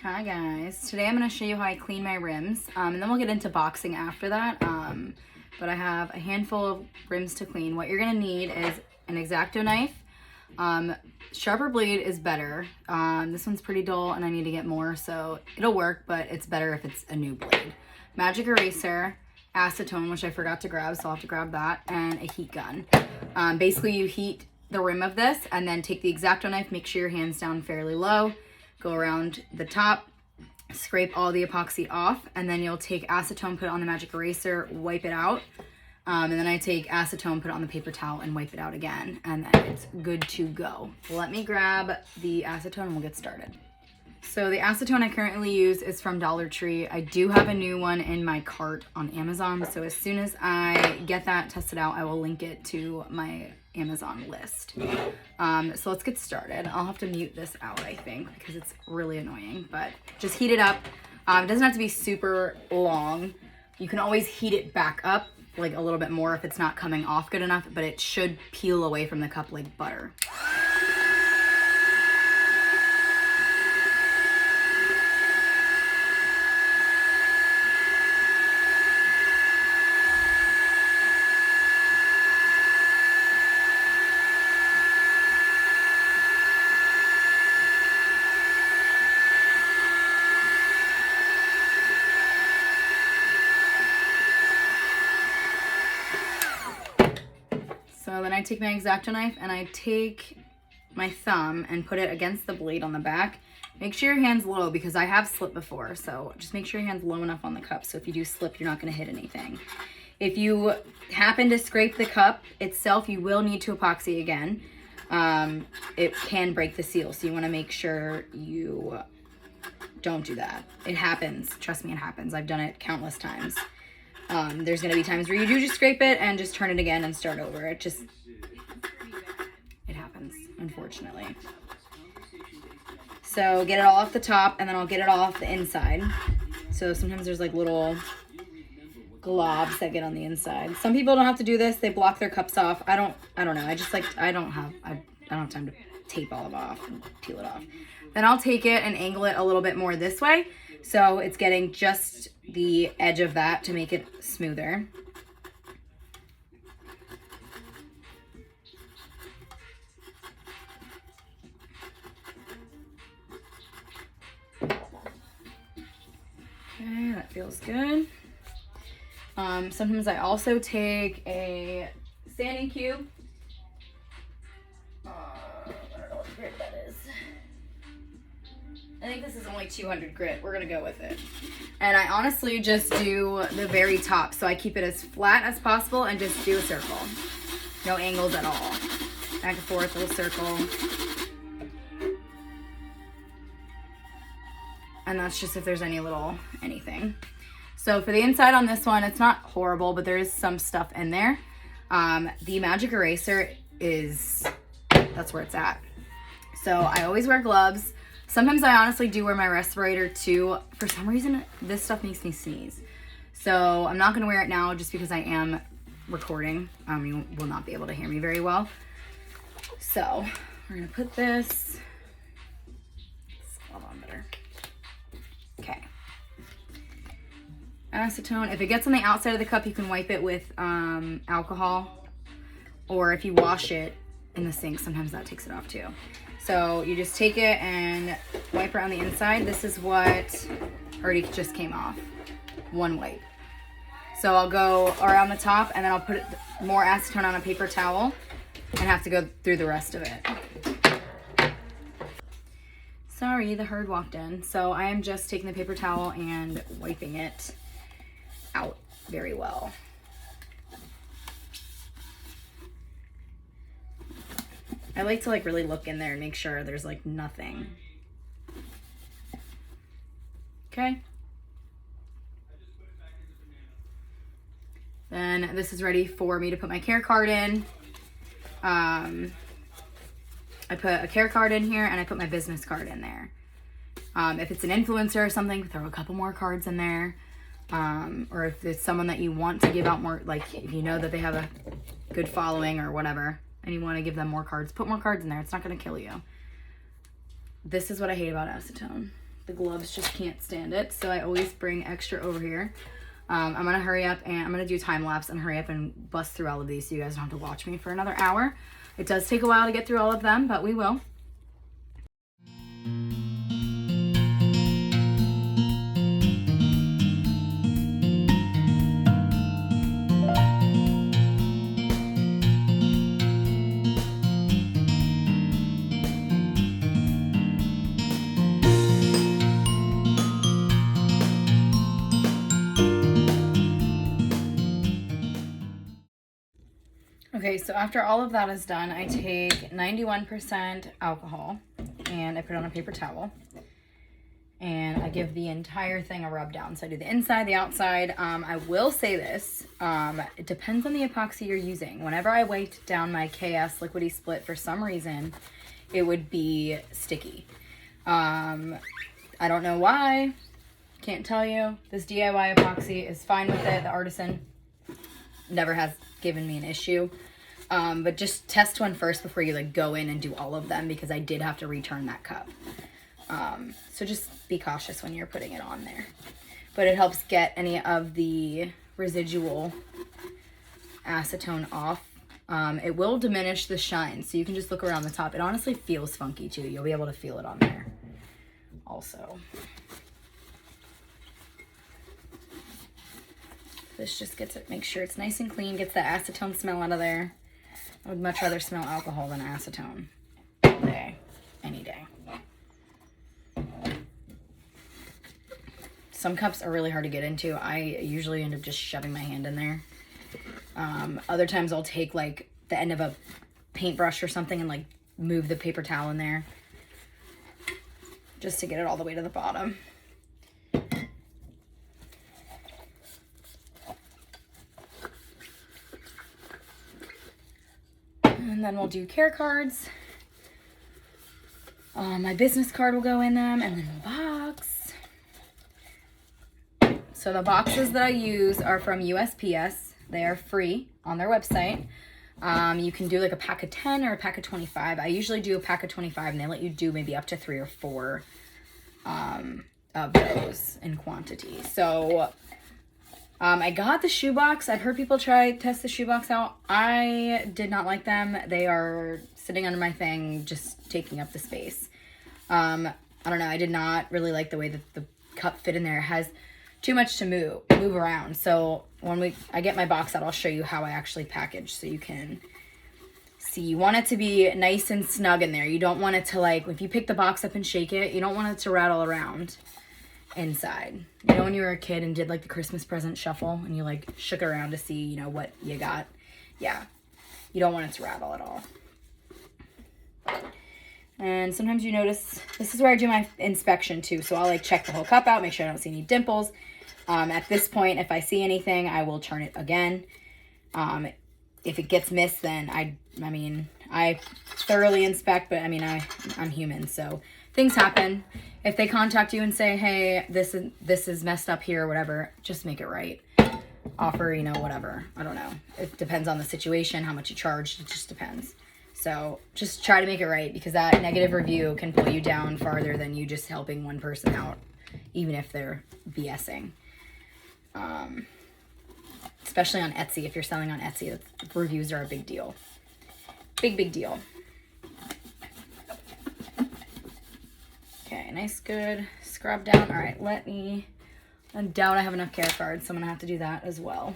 Hi guys, today I'm going to show you how I clean my rims, and then we'll get into boxing after that, but I have a handful of rims to clean. What you're going to need is an X-Acto knife. Sharper blade is better. This one's pretty dull and I need to get more, so it'll work, but it's better if it's a new blade. Magic eraser, acetone, which I forgot to grab, so I'll have to grab that, and a heat gun. Basically you heat the rim of this and then take the X-Acto knife, make sure your hand's down fairly low, go around the top, scrape all the epoxy off, and then you'll take acetone, put it on the magic eraser, wipe it out, and then I take acetone, put it on the paper towel, and wipe it out again, and then it's good to go. Let me grab the acetone and we'll get started. So the acetone I currently use is from Dollar Tree. I do have a new one in my cart on Amazon, so as soon as I get that tested out, I will link it to my Amazon list. So let's get started. I'll have to mute this out, I think, because it's really annoying, but just heat it up. It doesn't have to be super long. You can always heat it back up like a little bit more if it's not coming off good enough, but it should peel away from the cup like butter. So then I take my X-Acto knife and I take my thumb and put it against the blade on the back. Make sure your hand's low because I have slipped before, so just make sure your hand's low enough on the cup so if you do slip, you're not going to hit anything. If you happen to scrape the cup itself, you will need to epoxy again. It can break the seal, so you want to make sure you don't do that. It happens. Trust me, it happens. I've done it countless times. There's going to be times where you do just scrape it and just turn it again and start over. It happens, unfortunately. So get it all off the top and then I'll get it all off the inside. So sometimes there's like little globs that get on the inside. Some people don't have to do this. They block their cups off. I don't know. I don't have time to tape all of it off and peel it off. Then I'll take it and angle it a little bit more this way. So it's getting just the edge of that to make it smoother. Okay, that feels good. Sometimes I also take a sanding cube. I don't know what grit that is. I think this is only 200 grit. We're gonna go with it. And I honestly just do the very top. So I keep it as flat as possible and just do a circle. No angles at all. Back and forth, little circle. And that's just if there's any little anything. So for the inside on this one, it's not horrible, but there is some stuff in there. The magic eraser that's where it's at. So I always wear gloves. Sometimes I honestly do wear my respirator too. For some reason, this stuff makes me sneeze. So I'm not gonna wear it now just because I am recording. You will not be able to hear me very well. So we're gonna put this, hold on better. Okay. Acetone, if it gets on the outside of the cup, you can wipe it with alcohol, or if you wash it in the sink, sometimes that takes it off too. So you just take it and wipe around the inside. This is what already just came off, one wipe. So I'll go around the top and then I'll put more acetone on a paper towel and have to go through the rest of it. Sorry, the herd walked in. So I am just taking the paper towel and wiping it out very well. I like to really look in there and make sure there's nothing. Okay. Then this is ready for me to put my care card in. I put a care card in here and I put my business card in there. If it's an influencer or something, throw a couple more cards in there. Or if it's someone that you want to give out more, if you know that they have a good following or whatever, and you want to give them more cards, put more cards in there. It's not going to kill you. This is what I hate about acetone. the gloves just can't stand it. So I always bring extra over here. I'm going to hurry up and I'm going to do time lapse and hurry up and bust through all of these so you guys don't have to watch me for another hour. It does take a while to get through all of them, but we will. Okay, so after all of that is done, I take 91% alcohol and I put it on a paper towel. And I give the entire thing a rub down. So I do the inside, the outside. I will say this, it depends on the epoxy you're using. Whenever I wiped down my KS Liquidy Split, for some reason, it would be sticky. I don't know why, can't tell you. This DIY epoxy is fine with it. The Artisan never has given me an issue. But just test one first before you like go in and do all of them, because I did have to return that cup. So just be cautious when you're putting it on there. But it helps get any of the residual acetone off. It will diminish the shine, so you can just look around the top. It honestly feels funky too. You'll be able to feel it on there also. This just gets it, make sure it's nice and clean, gets the acetone smell out of there. I would much rather smell alcohol than acetone all day, any day. Some cups are really hard to get into. I usually end up just shoving my hand in there. Other times I'll take like the end of a paintbrush or something and like move the paper towel in there just to get it all the way to the bottom. And then we'll do care cards. My business card will go in them, and then the box. So the boxes that I use are from USPS. They are free on their website. You can do like a pack of 10 or a pack of 25. I usually do a pack of 25, and they let you do maybe up to 3 or 4 of those in quantity. So I got the shoebox. I've heard people test the shoebox out. I did not like them. They are sitting under my thing, just taking up the space. I don't know. I did not really like the way that the cup fit in there. It has too much to move around. So when I get my box out, I'll show you how I actually package so you can see. You want it to be nice and snug in there. You don't want it to, like, if you pick the box up and shake it, you don't want it to rattle around inside. You know when you were a kid and did like the Christmas present shuffle and you like shook around to see, you know, what you got? Yeah. You don't want it to rattle at all. And sometimes you notice, this is where I do my inspection too. So I'll like check the whole cup out, make sure I don't see any dimples. At this point, if I see anything, I will turn it again. If it gets missed, then I thoroughly inspect, but I mean, I'm human, so things happen. If they contact you and say, hey, this is messed up here or whatever, just make it right. Offer, you know, whatever. I don't know. It depends on the situation, how much you charge. It just depends. So just try to make it right, because that negative review can pull you down farther than you just helping one person out, even if they're BSing. Especially on Etsy. If you're selling on Etsy, reviews are a big deal. Big deal. Okay, nice, good scrub down. All right, I doubt I have enough care cards, so I'm gonna have to do that as well.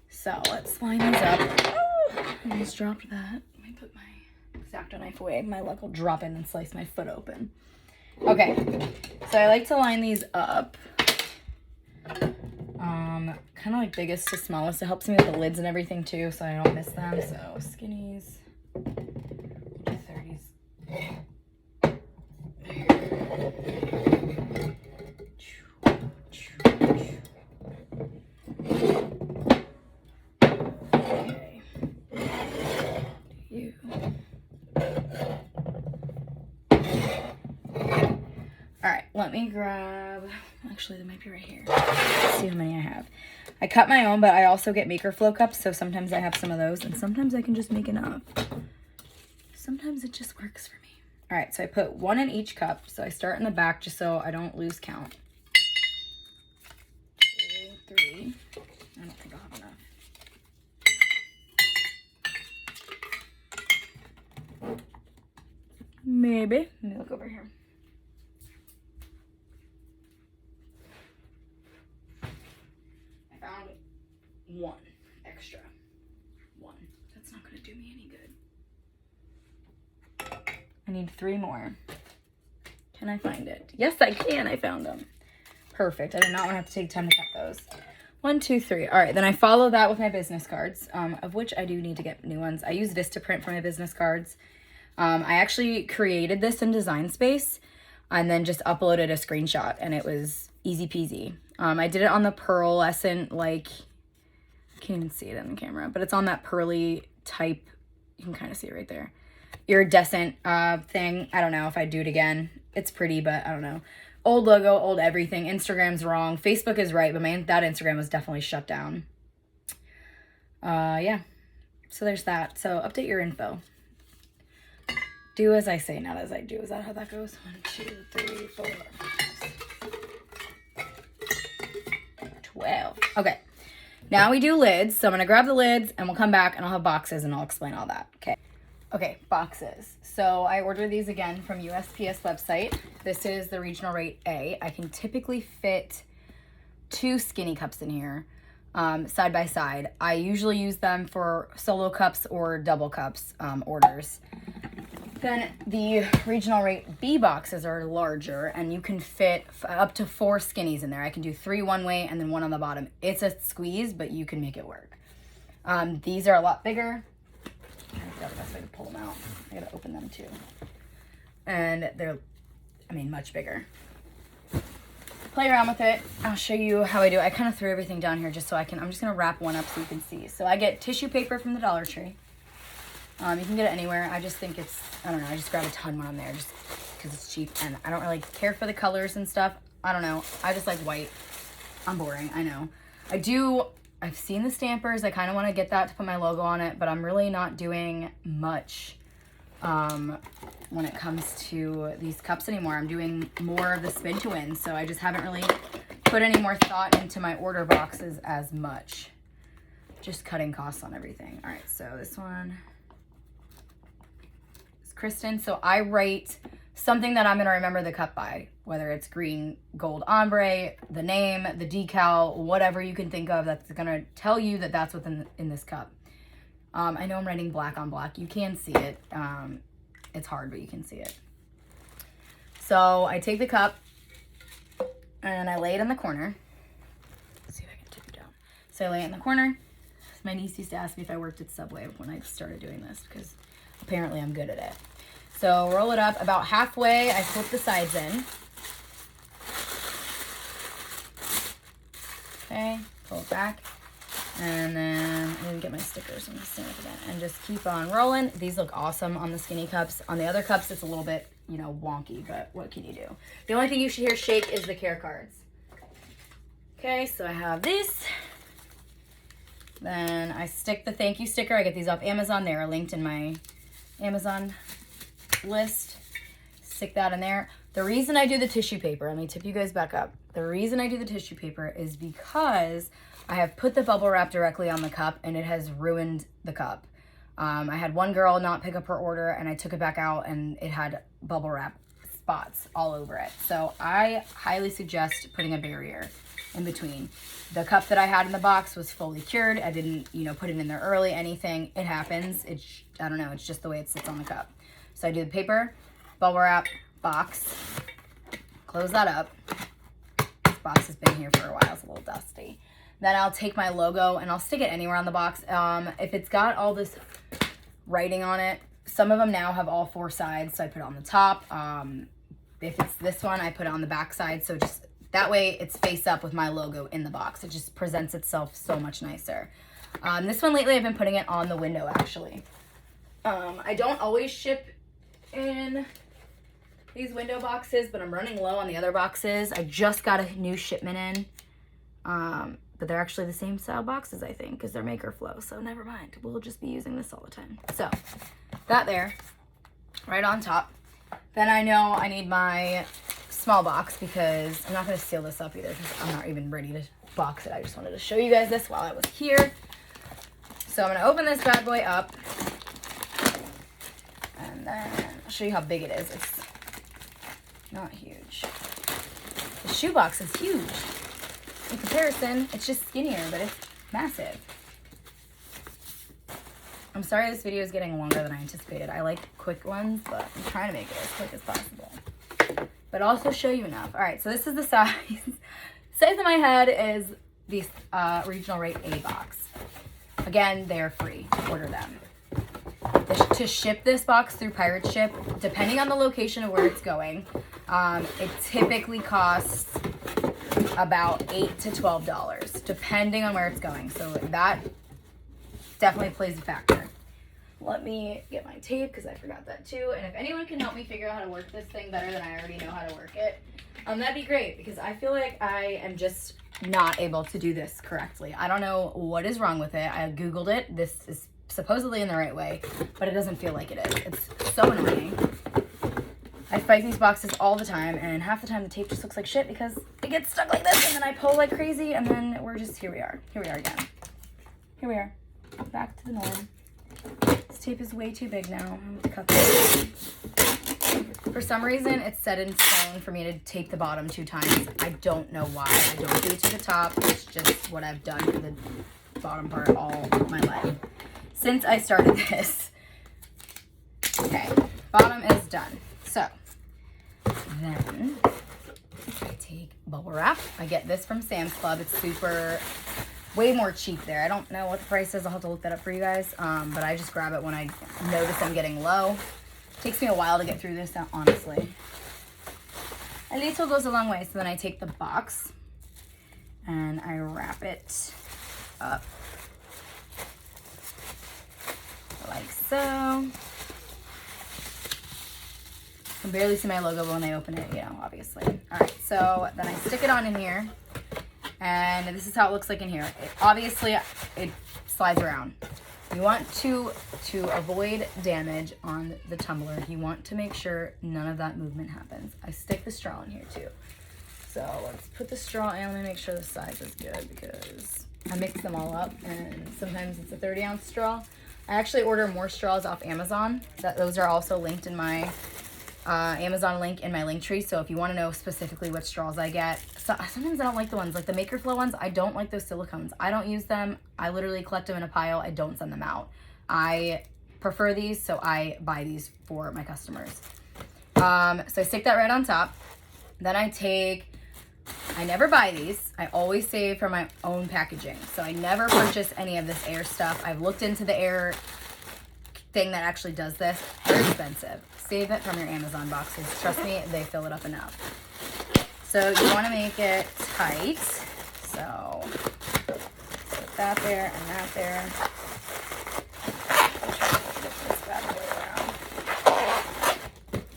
So let's line these up. Oh, I almost dropped that. Let me put my X-Acto knife away. My luck will drop in and slice my foot open. Okay, so I like to line these up. Kind of like biggest to smallest. It helps me with the lids and everything too, so I don't miss them. So skinnies, we'll do 30s. Okay. You. All right, let me grab, actually, they might be right here. Let's see how many I have. I cut my own, but I also get Maker Flow cups, so sometimes I have some of those, and sometimes I can just make enough. Sometimes it just works for me. All right, so I put 1 in each cup. So I start in the back just so I don't lose count. 2, 3. I don't think I'll have enough. Maybe. Let me look over here. I found 1 extra. 1. That's not going to do me any good. I need 3 more. Can I find it? Yes, I can. I found them. Perfect. I did not want to have to take time to cut those. 1, 2, 3. All right, then I follow that with my business cards, of which I do need to get new ones. I use Vistaprint for my business cards. I actually created this in Design Space and then just uploaded a screenshot, and it was easy peasy. I did it on the pearlescent, like, I can't even see it in the camera, but it's on that pearly type. You can kind of see it right there. Iridescent thing. I don't know if I'd do it again. It's pretty, but I don't know. Old logo, old everything. Instagram's wrong. Facebook is right, but that Instagram was definitely shut down. Yeah. So there's that. So update your info. Do as I say, not as I do. Is that how that goes? 1, 2, 3, 4, 5, 12. Okay. Now we do lids. So I'm going to grab the lids and we'll come back and I'll have boxes and I'll explain all that. Okay. Okay, boxes. So I ordered these again from USPS website. This is the regional rate A. I can typically fit 2 skinny cups in here, side by side. I usually use them for solo cups or double cups orders. Then the regional rate B boxes are larger and you can fit up to 4 skinnies in there. I can do 3 one way and then 1 on the bottom. It's a squeeze, but you can make it work. These are a lot bigger. I figure out the best way to pull them out. I gotta open them too. And they're, much bigger. Play around with it. I'll show you how I do it. I kind of threw everything down here just so I'm just gonna wrap one up so you can see. So I get tissue paper from the Dollar Tree. You can get it anywhere. I just think it's, I don't know, I just grab a ton when I'm there just because it's cheap and I don't really care for the colors and stuff. I don't know. I just like white. I'm boring, I know. I've seen the stampers. I kind of want to get that to put my logo on it, but I'm really not doing much when it comes to these cups anymore. I'm doing more of the spin to win, so I just haven't really put any more thought into my order boxes as much. Just cutting costs on everything. All right, so this one is Kristen. So I write something that I'm going to remember the cup by, whether it's green, gold ombre, the name, the decal, whatever you can think of that's going to tell you that that's what's in this cup. I know I'm writing black on black. You can see it. It's hard, but you can see it. So I take the cup and I lay it in the corner. Let's see if I can tip it down. So I lay it in the corner. My niece used to ask me if I worked at Subway when I started doing this because apparently I'm good at it. So roll it up about halfway. I flip the sides in. Okay, pull it back. And then I didn't get my stickers. I'm just stamp it in and just keep on rolling. These look awesome on the skinny cups. On the other cups, it's a little bit, wonky, but what can you do? The only thing you should hear shake is the care cards. Okay, so I have this. Then I stick the thank you sticker. I get these off Amazon. They are linked in my Amazon list. Stick that in there. The reason I do the tissue paper, let me tip you guys back up. The reason I do the tissue paper is because I have put the bubble wrap directly on the cup and it has ruined the cup. I had one girl not pick up her order and I took it back out and it had bubble wrap spots all over it. So I highly suggest putting a barrier in between. The cup that I had in the box was fully cured. I didn't, put it in there early, anything. It happens. I don't know. It's just the way it sits on the cup. So I do the paper, bubble wrap, box, close that up. This box has been here for a while. It's a little dusty. Then I'll take my logo and I'll stick it anywhere on the box. If it's got all this writing on it, some of them now have all 4 sides, so I put it on the top. If it's this one, I put it on the back side, so just that way it's face up with my logo in the box. It just presents itself so much nicer. This one lately I've been putting it on the window actually. I don't always ship in these window boxes, but I'm running low on the other boxes. I just got a new shipment in. But they're actually the same style boxes, I think, because they're Maker Flow. So never mind. We'll just be using this all the time. So that there, right on top. Then I know I need my small box because I'm not going to seal this up either because I'm not even ready to box it. I just wanted to show you guys this while I was here. So I'm going to open this bad boy up. And then I'll show you how big it is. It's not huge. The shoebox is huge. In comparison, it's just skinnier, but it's massive. I'm sorry this video is getting longer than I anticipated. I like quick ones, but I'm trying to make it as quick as possible. But also show you enough. All right, so this is the size. Size of my head is the regional rate A box. Again, they're free. Order them. To ship this box through Pirate Ship, depending on the location of where it's going, it typically costs about $8 to $12, depending on where it's going. So that definitely plays a factor. Let me get my tape because I forgot that too. And if anyone can help me figure out how to work this thing better than I already know how to work it, that'd be great because I feel like I am just not able to do this correctly. I don't know what is wrong with it. I Googled it. This is supposedly in the right way, but it doesn't feel like it is. It's so annoying. I fight these boxes all the time, and half the time the tape just looks like shit because it gets stuck like this, and then I pull like crazy, and then we're just, here we are. Here we are again. Here we are. Back to the norm. This tape is way too big now. I'm going to cut this. For some reason, it's set in stone for me to tape the bottom 2 times. I don't know why. I don't do it to the top. It's just what I've done for the bottom part all my life. Since I started this. Okay, bottom is done. So, then I take bubble wrap. I get this from Sam's Club. It's way more cheap there. I don't know what the price is. I'll have to look that up for you guys. But I just grab it when I notice I'm getting low. It takes me a while to get through this, honestly. A little goes a long way. So then I take the box and I wrap it up like so. I can barely see my logo when they open it, you know, obviously. All right, so then I stick it on in here, and this is how it looks like in here. Obviously, it slides around. You want to avoid damage on the tumbler, you want to make sure none of that movement happens. I stick the straw in here too. So let's put the straw in. Let me make sure the size is good because I mix them all up, and sometimes it's a 30-ounce straw. I actually order more straws off Amazon. Those are also linked in my Amazon link in my link tree. So if you want to know specifically what straws I get, sometimes I don't like the ones like the Maker Flow ones. I don't like those silicones. I don't use them. I literally collect them in a pile. I don't send them out. I prefer these, so I buy these for my customers. So I stick that right on top. Then I never buy these. I always save for my own packaging. So I never purchase any of this air stuff. I've looked into the air thing that actually does this. They're expensive. Save it from your Amazon boxes. Trust me, they fill it up enough. So you want to make it tight. So put that there and that there.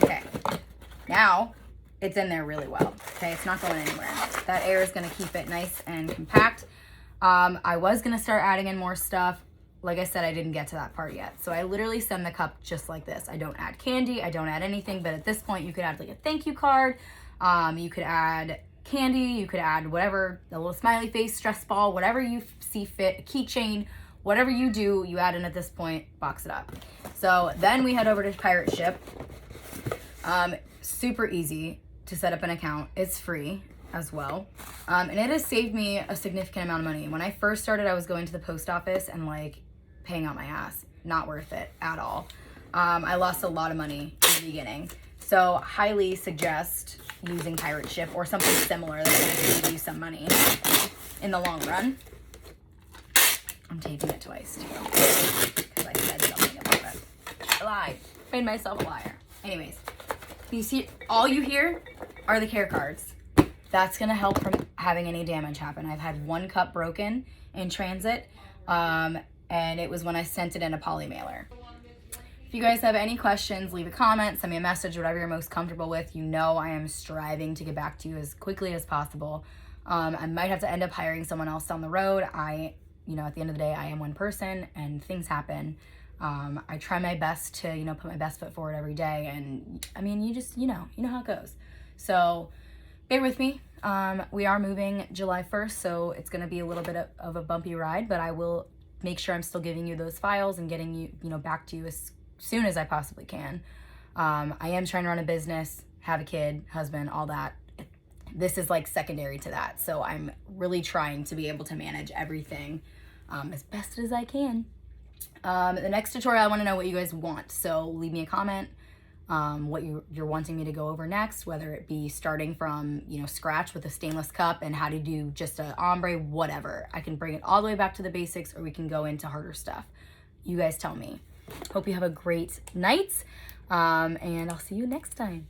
Okay. Now it's in there really well. Okay, it's not going anywhere. That air is going to keep it nice and compact. I was going to start adding in more stuff. Like I said, I didn't get to that part yet. So I literally send the cup just like this. I don't add candy. I don't add anything. But at this point, you could add like a thank you card. You could add candy. You could add whatever, a little smiley face, stress ball, whatever you see fit, a keychain, whatever you do, you add in at this point, box it up. So then we head over to Pirate Ship. Super easy to set up an account. It's free as well. And it has saved me a significant amount of money. When I first started, I was going to the post office and like paying out my ass. Not worth it at all. I lost a lot of money in the beginning. So highly suggest using Pirate Ship or something similar that's going to save you some money in the long run. I'm taping it twice too because I said something about it. I lied. Made myself a liar. Anyways, you see, all you hear are the care cards. That's going to help from having any damage happen. I've had one cup broken in transit, and it was when I sent it in a poly mailer. If you guys have any questions, leave a comment, send me a message, whatever you're most comfortable with. You know I am striving to get back to you as quickly as possible. I might have to end up hiring someone else down the road. At the end of the day, I am one person and things happen. I try my best to, you know, put my best foot forward every day. And I mean, you know how it goes. So bear with me. We are moving July 1st, so it's going to be a little bit of a bumpy ride, but I will make sure I'm still giving you those files and getting you, you know, back to you as soon as I possibly can. I am trying to run a business, have a kid, husband, all that. This is like secondary to that. So I'm really trying to be able to manage everything as best as I can. The next tutorial, I want to know what you guys want. So leave me a comment what you're wanting me to go over next, whether it be starting from, you know, scratch with a stainless cup and how to do just a ombre, whatever. I can bring it all the way back to the basics, or we can go into harder stuff. You guys tell me. Hope you have a great night, and I'll see you next time.